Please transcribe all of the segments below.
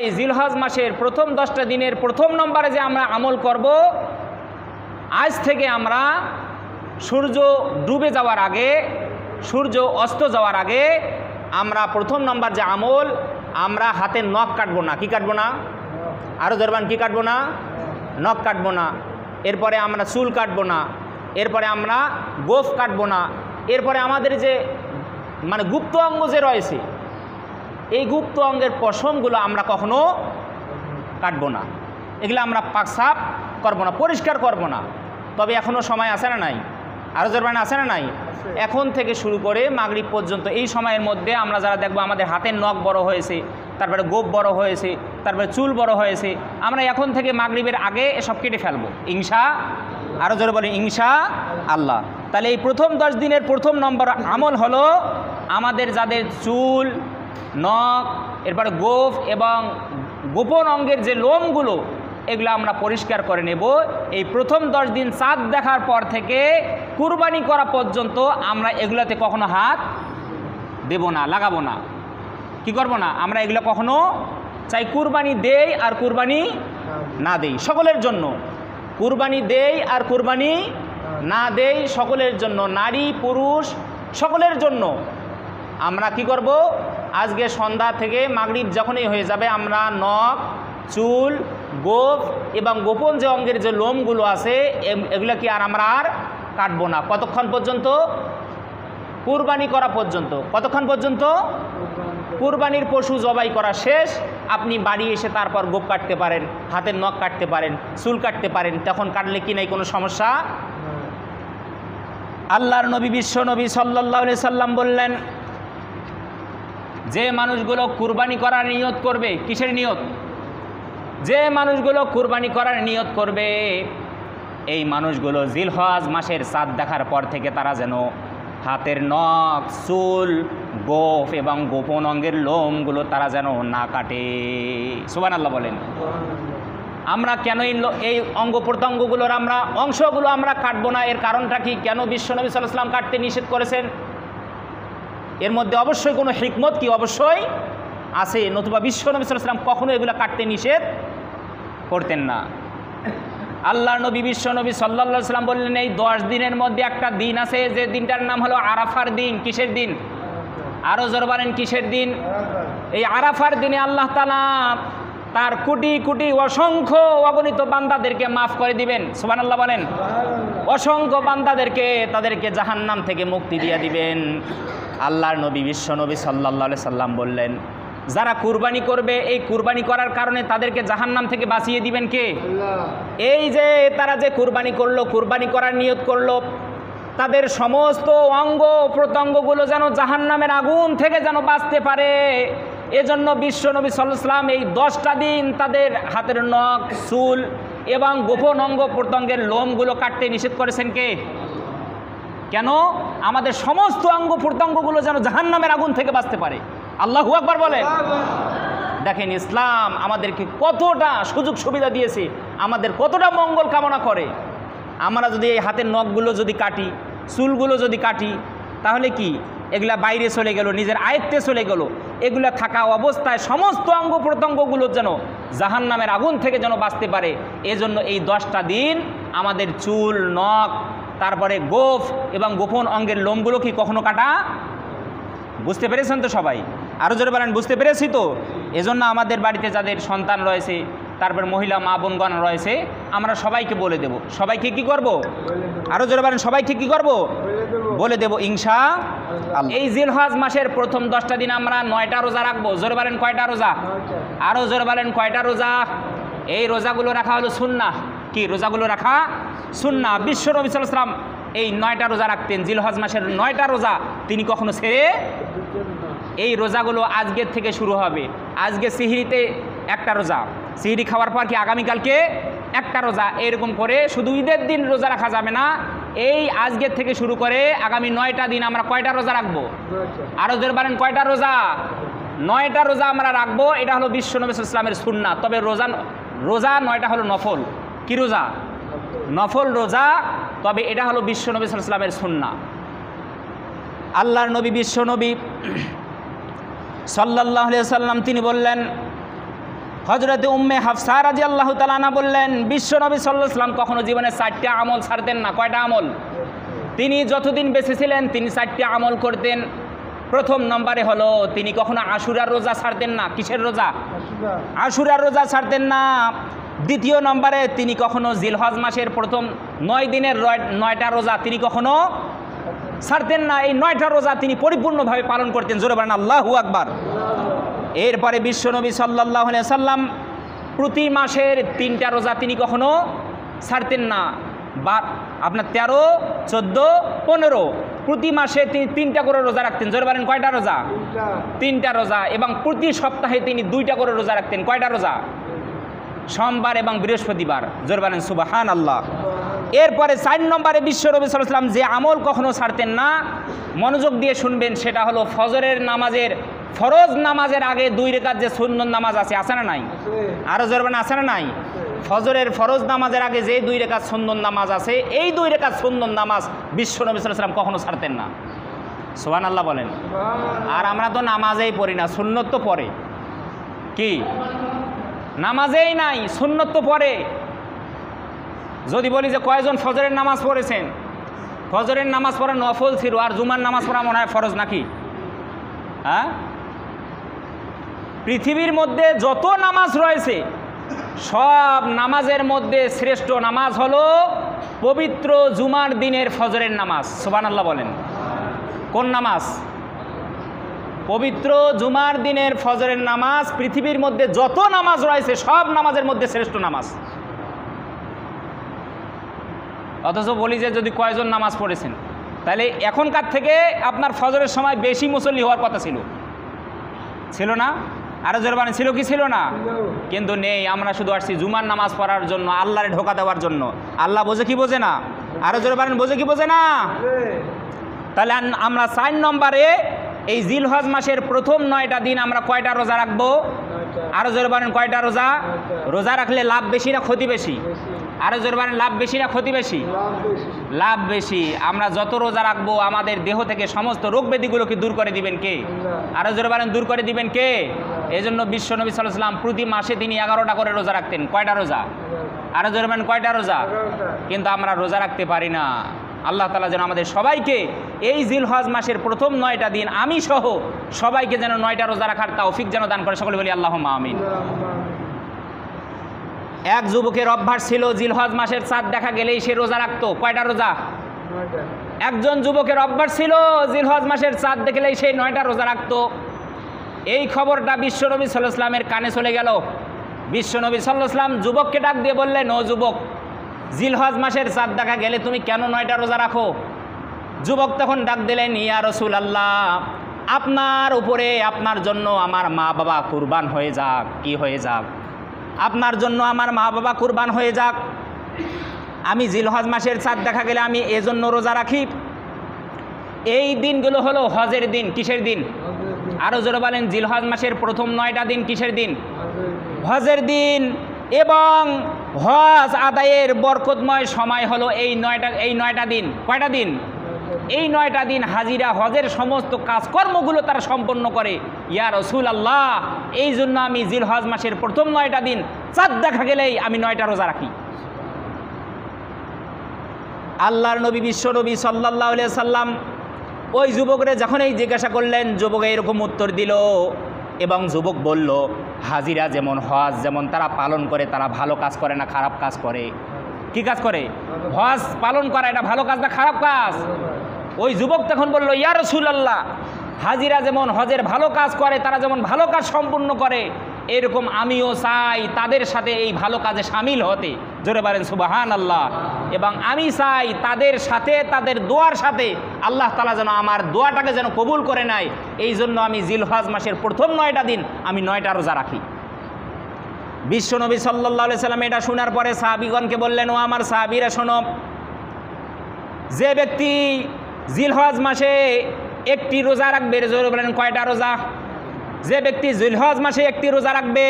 এই জিলহজ মাসের প্রথম 10টা দিনের প্রথম নম্বরে যে আমরা আমল করব, আজ থেকে আমরা সূর্য ডুবে যাওয়ার আগে, সূর্য অস্ত যাওয়ার আগে আমরা প্রথম নম্বর যে আমল, আমরা হাতের নখ কাটবো না। কি কাটবো না? আরও জোরবান, কি কাটবো না? নখ কাটবো না। এরপরে আমরা চুল কাটবো না। এরপরে আমরা গোফ কাটবো না। এরপরে আমাদের যে মানে গুপ্ত অঙ্গ যে রয়েছে, এই গুপ্ত অঙ্গের পশমগুলো আমরা কখনো কাটবো না। এগুলো আমরা পাকসাপ করবো না, পরিষ্কার করবো না। তবে এখনও সময় আছে না নাই? আরও জোরবান আছে না নাই? এখন থেকে শুরু করে মাগরিব পর্যন্ত এই সময়ের মধ্যে আমরা যারা দেখবো আমাদের হাতের নখ বড় হয়েছে, তারপরে গোপ বড় হয়েছে, তারপরে চুল বড় হয়েছে, আমরা এখন থেকে মাগরিবের আগে এসব কেটে ফেলবো ইনশা। আরও জোরে বলি ইনশা আল্লাহ। তাহলে এই প্রথম 10 দিনের প্রথম নম্বর আমল হলো আমাদের যাদের চুল, নখ, এরপরে গোফ এবং গোপন অঙ্গের যে লোমগুলো, এগুলো আমরা পরিষ্কার করে নেব। এই প্রথম 10 দিন চাঁদ দেখার পর থেকে কুরবানি করা পর্যন্ত আমরা এগুলাতে কখনো হাত দেব না, লাগাবো না। কি করব না? আমরা এগুলো কখনো চাই কুরবানি দেই আর কুরবানি না দেই, সকলের জন্য। কুরবানি দেই আর কুরবানি না দেই, সকলের জন্য, নারী পুরুষ সকলের জন্য। আমরা কি করব? আজকে সন্ধ্যা থেকে মাগরিব যখনই হয়ে যাবে, আমরা নখ, চুল, গোফ এবং গোপন যে অঙ্গের যে লোমগুলো আছে, এগুলো কি আর আমরা আর কাটবো না। কতক্ষণ পর্যন্ত? কুরবানি করা পর্যন্ত। কতক্ষণ পর্যন্ত? কুরবানির পশু জবাই করা শেষ, আপনি বাড়ি এসে তারপর গোপ কাটতে পারেন, হাতের নখ কাটতে পারেন, চুল কাটতে পারেন। তখন কাটলে কি নাই কোনো সমস্যা? আল্লাহর নবী বিশ্ব নবী সাল্লাল্লাহু আলাইহি সাল্লাম বললেন, যে মানুষগুলো কুরবানি করার নিয়ত করবে, কিসের নিয়ত? যে মানুষগুলো কুরবানি করার নিয়ত করবে, এই মানুষগুলো জিলহজ মাসের চাঁদ দেখার পর থেকে তারা যেন হাতের নখ, চুল, গোফ এবং গোপন অঙ্গের লোমগুলো তারা যেন না কাটে। সুবহানাল্লাহ বলেন। আমরা কেন এই অঙ্গ প্রত্যঙ্গগুলোর আমরা অংশগুলো আমরা কাটবো না? এর কারণটা কি? কেন বিশ্বনবী সাল্লাল্লাহু আলাইহি ওয়াসাল্লাম কাটতে নিষেধ করেছেন? এর মধ্যে অবশ্যই কোনো হিকমত কি অবশ্যই আছে, নতুবা বিশ্বনবী সাল্লাল্লাহু আলাইহি ওয়াসাল্লাম কখনো এগুলো কাটতে নিষেধ করতেন না। আল্লাহর নবী বিশ্বনবী সাল্লাল্লাহু আলাইহি ওয়াসাল্লাম বললেন, এই 10 দিনের মধ্যে একটা দিন আছে, যে দিনটার নাম হলো আরাফার দিন। কিসের দিন? আরও জোরে বলেন, কিসের দিন? এই আরাফার দিনে আল্লাহ তাআলা তার কোটি কোটি অসংখ্য অগণিত বান্দাদেরকে মাফ করে দিবেন। সুবহানাল্লাহ বলেন। অসংখ্য বান্দাদেরকে, তাদেরকে জাহান্নাম থেকে মুক্তি দিয়ে দিবেন। আল্লাহর নবী বিশ্বনবী সাল্লাল্লাহু আলাইহি সাল্লাম বললেন, যারা কুরবানি করবে, এই কুরবানি করার কারণে তাদেরকে জাহান্নাম থেকে বাঁচিয়ে দিবেন কে? এই যে তারা যে কুরবানি করলো, কুরবানি করার নিয়ত করলো, তাদের সমস্ত অঙ্গ প্রত্যঙ্গগুলো যেন জাহান্নামের আগুন থেকে যেন বাঁচতে পারে, এজন্য বিশ্বনবী সাল্লাল্লাহু আলাইহি ওয়াসাল্লাম এই 10টা দিন তাদের হাতের নখ, চুল এবং গোপন অঙ্গ প্রত্যঙ্গের লোমগুলো কাটতে নিষেধ করেছেন কে? কেন? আমাদের সমস্ত অঙ্গ প্রত্যঙ্গগুলো যেন জাহান্নামের আগুন থেকে বাঁচতে পারে। আল্লাহু আকবার বলেন। দেখেন ইসলাম আমাদেরকে কতটা সুযোগ সুবিধা দিয়েছে, আমাদের কতটা মঙ্গল কামনা করে। আমরা যদি এই হাতের নখগুলো যদি কাটি, চুলগুলো যদি কাটি, তাহলে কি এগুলা বাইরে চলে গেল, নিজের আয়ত্তে চলে গেল। এগুলা থাকা অবস্থায় সমস্ত অঙ্গ প্রত্যঙ্গগুলো যেন জাহান্নামের আগুন থেকে যেন বাঁচতে পারে, এজন্য এই 10টা দিন আমাদের চুল, নখ, তারপরে গোফ এবং গোপন অঙ্গের লোমগুলো কি কখনো কাটা? বুঝতে পেরেছেন তো সবাই? আরও জোরে বলেন, বুঝতে পেরেছি তো? এজন্য আমাদের বাড়িতে যাদের সন্তান রয়েছে, তারপর মহিলা মা বোনগণ রয়েছে, আমরা সবাইকে বলে দেব। সবাইকে কি করব? আরও জোরে বলেন, সবাইকে কি করব? বলে দেব ইনশাআল্লাহ। এই জিলহজ মাসের প্রথম 10টা দিন আমরা 9টা রোজা রাখবো। জোরে বলেন, কয়টা রোজা? আরও জোরে বলেন, কয়টা রোজা? এই রোজাগুলো রাখা হলো সুন্নাহ। কি রোজাগুলো রাখা? সুন্নাহ। বিশ্বনবী সাল্লাল্লাহু আলাইহি ওয়াসাল্লাম এই 9টা রোজা রাখতেন। জিলহজ মাসের 9টা রোজা তিনি কখনো ছেড়ে। এই রোজাগুলো আজকের থেকে শুরু হবে। আজকে সিহরিতে একটা রোজা, সিহরি খাওয়ার পর কি আগামীকালকে একটা রোজা, এরকম করে শুধু ঈদের দিন রোজা রাখা যাবে না। এই আজকের থেকে শুরু করে আগামী 9টা দিন আমরা কয়টা রোজা রাখবো? আরও জোরে বলেন, কয়টা রোজা? 9টা রোজা আমরা রাখবো। এটা হলো বিশ্বনবী সাল্লাল্লাহু আলাইহি ওয়াসাল্লামের সুন্নাহ। তবে রোজা 9টা হলো নফল। কি রোজা? নফল রোজা। তবে এটা হলো বিশ্বনবী সাল্লাল্লাহু আলাইহি ওয়াসাল্লামের সুন্নাহ। আল্লাহর নবী বিশ্বনবী সাল্লাল্লাহু আলাইহি ওয়াসাল্লাম তিনি বললেন, হযরতে উম্মে হাফসা রাদিয়াল্লাহু তাআলা আনহা বললেন, বিশ্বনবী সাল্লাল্লাহু আলাইহি ওয়াসাল্লাম কখনো জীবনে 4টা আমল ছাড়তেন না। কয়টা আমল? তিনি যতদিন বেঁচে ছিলেন তিনি 4টা আমল করতেন। প্রথম নম্বরে হলো তিনি কখনো আশুরার রোজা ছাড়তেন না। কিসের রোজা? আশুরার রোজা ছাড়তেন না। দ্বিতীয় নম্বরে তিনি কখনো জিলহজ মাসের প্রথম 9 দিনের 9টা রোজা তিনি কখনো ছাড়তেন না। এই 9টা রোজা তিনি পরিপূর্ণভাবে পালন করতেন। জোরে বলেন আল্লাহু আকবার। এরপরে বিশ্বনবী সাল্লাল্লাহু আলাইহি সাল্লাম প্রতি মাসের 3টা রোজা তিনি কখনো ছাড়তেন না। বা আপনার 13, 14, 15 প্রতি মাসে তিনি 3টা করে রোজা রাখতেন। জোরে বলেন কয়টা রোজা? 3টা রোজা। এবং প্রতি সপ্তাহে তিনি 2টা করে রোজা রাখতেন। কয়টা রোজা? সোমবার এবং বৃহস্পতিবার। জোরে বলেন সুবহানাল্লাহ। এরপরে 4 নম্বরে বিশ্বনবী সাল্লাল্লাহু আলাইহি ওয়াসাল্লাম যে আমল কখনো ছাড়তেন না, মনোযোগ দিয়ে শুনবেন, সেটা হলো ফজরের নামাজের ফরজ নামাজের আগে 2 রাকাত যে সুন্নত নামাজ আছে না নাই? আরো জোরে বলেন আছে না নাই? ফজরের ফরজ নামাজের আগে যে 2 রাকাত সুন্নত নামাজ আছে, এই 2 রাকাত সুন্নত নামাজ বিশ্বনবী সাল্লাল্লাহু আলাইহি ওয়াসাল্লাম কখনো ছাড়তেন না। সুবহানাল্লাহ বলেন। আর আমরা তো নামাজেই পড়ি না, সুন্নত তো পড়ে। কি নামাজেই নাই, সুন্নত তো পড়ে। যদি বলি যে কয়জন ফজরের নামাজ পড়েছেন, ফজরের নামাজ পড়া নফল ছিল, আর জুমার নামাজ পড়া মনে হয় ফরজ নাকি? হ্যাঁ, পৃথিবীর মধ্যে যত নামাজ রয়েছে সব নামাজের মধ্যে শ্রেষ্ঠ নামাজ হলো পবিত্র জুমার দিনের ফজরের নামাজ। সুবহানাল্লাহ বলেন। কোন নামাজ? পবিত্র জুমার দিনের ফজরের নামাজ পৃথিবীর মধ্যে যত নামাজ রয়েছে সব নামাজের মধ্যে শ্রেষ্ঠ নামাজ। অথচ বলি যে যদি কয়জন নামাজ পড়েছেন, তাহলে এখনকার থেকে আপনার ফজরের সময় বেশি মুসল্লি হওয়ার কথা ছিল না? আরো জোরে বলেন ছিল কি ছিল না? কিন্তু নেই। আমরা শুধু আসছি জুমার নামাজ পড়ার জন্য, আল্লাহরে ঢোকা দেওয়ার জন্য। আল্লাহ বোঝে কি বোঝে না? আরো জোরে বলেন বোঝে কি বোঝে না? তাহলে আমরা 4 নম্বরে এই জিলহজ মাসের প্রথম 9টা দিন আমরা কয়টা রোজা রাখবো? আরো জোরে বলেন কয়টা রোজা? রোজা রাখলে লাভ বেশি না ক্ষতি বেশি? আরো জোরে বলেন লাভ বেশি না ক্ষতি বেশি? লাভ বেশি। আমরা যত রোজা রাখবো আমাদের দেহ থেকে সমস্ত রোগ ব্যাধিগুলোকে দূর করে দিবেন কে? আরো জোরে বলেন দূর করে দিবেন কে? এই জন্য বিশ্বনবী সাল্লাল্লাহু আলাইহি ওয়াসাল্লাম প্রতি মাসে তিনি 11টা করে রোজা রাখতেন। কয়টা রোজা? আরো জোরে বলেন কয়টা রোজা? কিন্তু আমরা রোজা রাখতে পারি না। আল্লাহ তাআলা যেন আমাদের সবাইকে এই জিলহজ মাসের প্রথম 9টা দিন আমি সহ সবাইকে যেন 9টা রোজা রাখার তৌফিক যেন দান করে। সকলে বলি আল্লাহুম্মা আমিন। এক যুবকের অভ্যাস ছিল জিলহজ মাসের চাঁদ দেখা গেলেই সে রোজা রাখতো। কয়টা রোজা? 9টা। একজন যুবকের অভ্যাস ছিল জিলহজ মাসের চাঁদ দেখলেই সে 9টা রোজা রাখতো। এই খবরটা বিশ্বনবী সাল্লাল্লাহু আলাইহি ওয়াসাল্লামের কানে চলে গেল। বিশ্বনবী সাল্লাল্লাহু আলাইহি ওয়াসাল্লাম যুবককে ডাক দিয়ে বললেন, ও যুবক, জিলহজ মাসের চাঁদ দেখা গেলে তুমি কেন 9টা রোজা রাখো? যুবক তখন ডাক দিলেন, ইয়া রাসূলুল্লাহ, আপনার উপরে আপনার জন্য আমার মা বাবা কুরবান হয়ে যাক। কি হয়ে যাক? আপনার জন্য আমার মা বাবা কুরবান হয়ে যাক। আমি জিলহজ মাসের চাঁদ দেখা গেলে আমি এজন্য রোজা রাখি। এই দিনগুলো হলো হজের দিন। কিসের দিন? আরো জোরে বলেন। জিলহজ মাসের প্রথম 9টা দিন কিসের দিন? হজের দিন। এবং হজ আদায়ের বরকতময় সময় হলো এই 9টা দিন। কয়টা দিন? এই 9টা দিন হাজিরা হজের সমস্ত কাজকর্মগুলো তারা সম্পন্ন করে। ইয়া রাসূলুল্লাহ, এই জন্য আমি জিলহজ মাসের প্রথম 9টা দিন চাঁদ দেখা গেলেই আমি 9টা রোজা রাখি। আল্লাহর নবী বিশ্বনবী সাল্লাল্লাহু আলাইহি সাল্লাম ওই যুবকরে যখন এই জিজ্ঞাসা করলেন, যুবক এরকম উত্তর দিল। এবং যুবক বলল, হাজিরা যেমন হজ যেমন তারা পালন করে, তারা ভালো কাজ করে না খারাপ কাজ করে? কি কাজ করে? হজ পালন করা এটা ভালো কাজ না খারাপ কাজ? ওই যুবক তখন বলল, ইয়া রাসূলুল্লাহ, হাজিরা যেমন হজের ভালো কাজ করে, তারা যেমন ভালো কাজ সম্পূর্ণ করে, এরকম আমিও চাই তাদের সাথে এই ভালো কাজে শামিল হতে। জোরে বলেন সুবহানাল্লাহ। এবং আমি চাই তাদের সাথে, তাদের দোয়ার সাথে আল্লাহ তাআলা যেন আমার দোয়াটাকে যেন কবুল করে নেয়। এই জন্য আমি জিলহজ মাসের প্রথম 9টা দিন আমি 9টা রোজা রাখি। বিশ্বনবী সাল্লাল্লাহু আলাইহি সাল্লাম এটা শোনার পরে সাহাবীগণকে বললেন, ও আমার সাহাবীরা শোনো, যে ব্যক্তি জিলহজ মাসে একটি রোজা রাখবে, জোরে বলেন কয়টা রোজা? যে ব্যক্তি জিলহজ মাসে একটি রোজা রাখবে,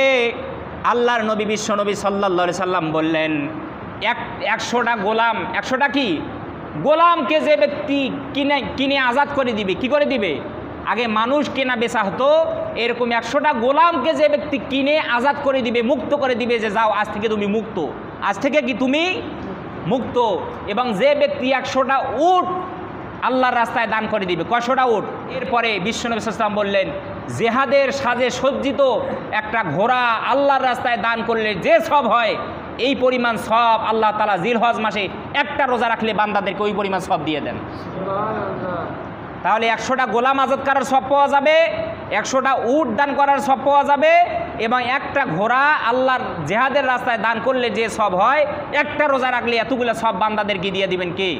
আল্লাহর নবী বিশ্বনবী সাল্লাল্লাহু আলাইহি সাল্লাম বললেন, 100টা গোলাম, 100টা কি গোলামকে যে ব্যক্তি কিনে আজাদ করে দিবে, কি করে দিবে? আগে মানুষ কেনা বেচা হতো, এরকম 100টা গোলামকে যে ব্যক্তি কিনে আজাদ করে দিবে, মুক্ত করে দিবে, যে যাও আজ থেকে তুমি মুক্ত, আজ থেকে কি তুমি মুক্ত। এবং যে ব্যক্তি 100টা উট আল্লাহর রাস্তায় দান করে দিবে, কয়শোটা উট। এরপরে বিশ্বনবী সাল্লাল্লাহু আলাইহি ওয়াসাল্লাম বললেন, জেহাদের সাজে সজ্জিত একটা ঘোড়া আল্লাহর রাস্তায় দান করলে যে সব হয়, এই পরিমাণ সব আল্লাহ তাআলা জিলহজ মাসে একটা রোজা রাখলে বান্দাদেরকে ওই পরিমাণ সব দিয়ে দেন। তাহলে 100টা গোলাম আজাদ করার সব পাওয়া যাবে, 100টা উট দান করার সব পাওয়া যাবে, এবং একটা ঘোড়া আল্লাহর জেহাদের রাস্তায় দান করলে যে সব হয়, একটা রোজা রাখলে এতগুলো সব বান্দাদেরকে দিয়ে দিবেন কে?